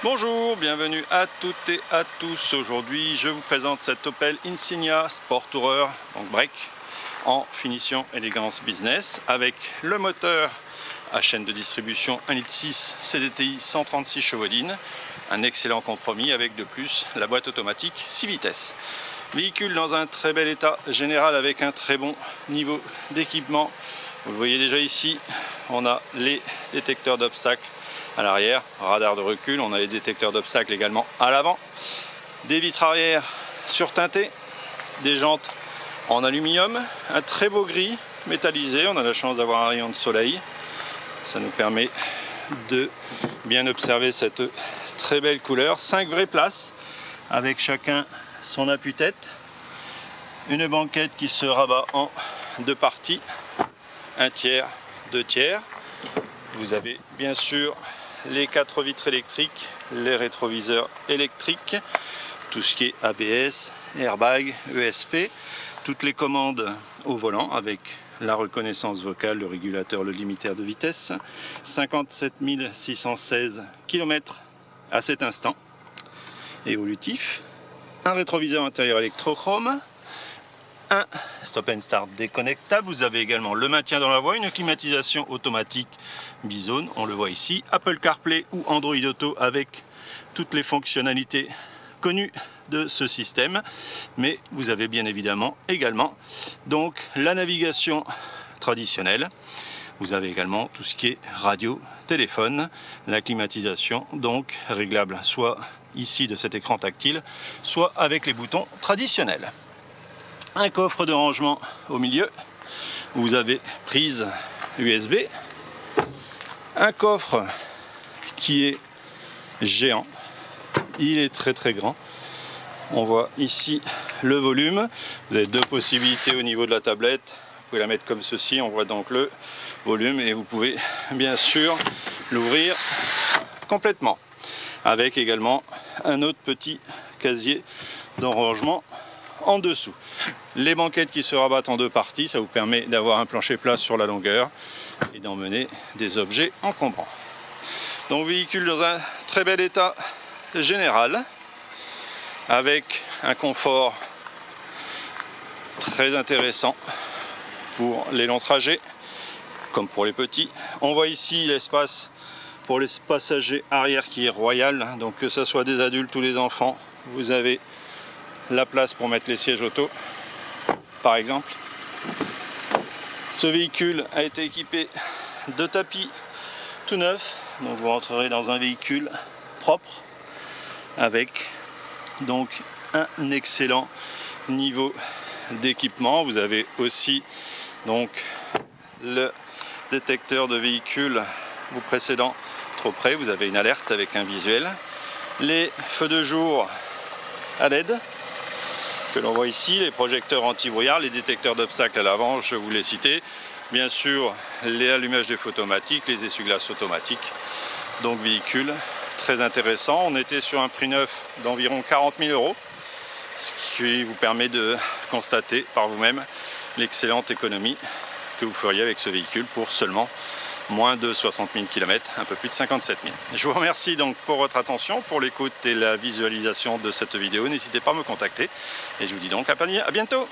Bonjour, bienvenue à toutes et à tous. Aujourd'hui, je vous présente cette Opel Insignia Sport Tourer, donc break, en finition élégance business, avec le moteur à chaîne de distribution 1,6 litre CDTI 136 chevaux-dînes, un excellent compromis avec de plus la boîte automatique 6 vitesses. Véhicule dans un très bel état général avec un très bon niveau d'équipement. Vous le voyez déjà ici, on a les détecteurs d'obstacles à l'arrière, radar de recul, on a les détecteurs d'obstacles également à l'avant, des vitres arrière surteintées, des jantes en aluminium, un très beau gris métallisé, on a la chance d'avoir un rayon de soleil, ça nous permet de bien observer cette très belle couleur. 5 vraies places avec chacun son appuie-tête, une banquette qui se rabat en deux parties, un tiers, deux tiers. Vous avez bien sûr les 4 vitres électriques, les rétroviseurs électriques, tout ce qui est ABS, airbag, ESP, toutes les commandes au volant avec la reconnaissance vocale, le régulateur, le limitaire de vitesse, 57 616 km à cet instant, évolutif, un rétroviseur intérieur électrochrome, un stop and start déconnectable, vous avez également le maintien dans la voie, une climatisation automatique bizone, on le voit ici, Apple CarPlay ou Android Auto avec toutes les fonctionnalités connues de ce système, mais vous avez bien évidemment également donc la navigation traditionnelle, vous avez également tout ce qui est radio, téléphone, la climatisation donc réglable soit ici de cet écran tactile, soit avec les boutons traditionnels. Un coffre de rangement au milieu, vous avez prise USB, un coffre qui est géant, il est très grand, on voit ici le volume, vous avez deux possibilités au niveau de la tablette, vous pouvez la mettre comme ceci, on voit donc le volume et vous pouvez bien sûr l'ouvrir complètement, avec également un autre petit casier de rangement en dessous. Les banquettes qui se rabattent en deux parties, ça vous permet d'avoir un plancher plat sur la longueur et d'emmener des objets encombrants. Donc véhicule dans un très bel état général, avec un confort très intéressant pour les longs trajets, comme pour les petits. On voit ici l'espace pour les passagers arrière qui est royal, donc que ce soit des adultes ou des enfants, vous avez la place pour mettre les sièges auto par exemple. Ce véhicule a été équipé de tapis tout neufs, donc vous rentrerez dans un véhicule propre avec donc un excellent niveau d'équipement. Vous avez aussi donc le détecteur de véhicules vous précédant trop près, vous avez une alerte avec un visuel, les feux de jour à LED que l'on voit ici, les projecteurs anti-brouillard, les détecteurs d'obstacles à l'avant, je vous l'ai cité, bien sûr les allumages des feux automatiques, les essuie-glaces automatiques, donc véhicule très intéressant. On était sur un prix neuf d'environ 40 000 €, ce qui vous permet de constater par vous-même l'excellente économie que vous feriez avec ce véhicule pour seulement moins de 60 000 km, un peu plus de 57 000. Je vous remercie donc pour votre attention, pour l'écoute et la visualisation de cette vidéo. N'hésitez pas à me contacter et je vous dis donc à bientôt.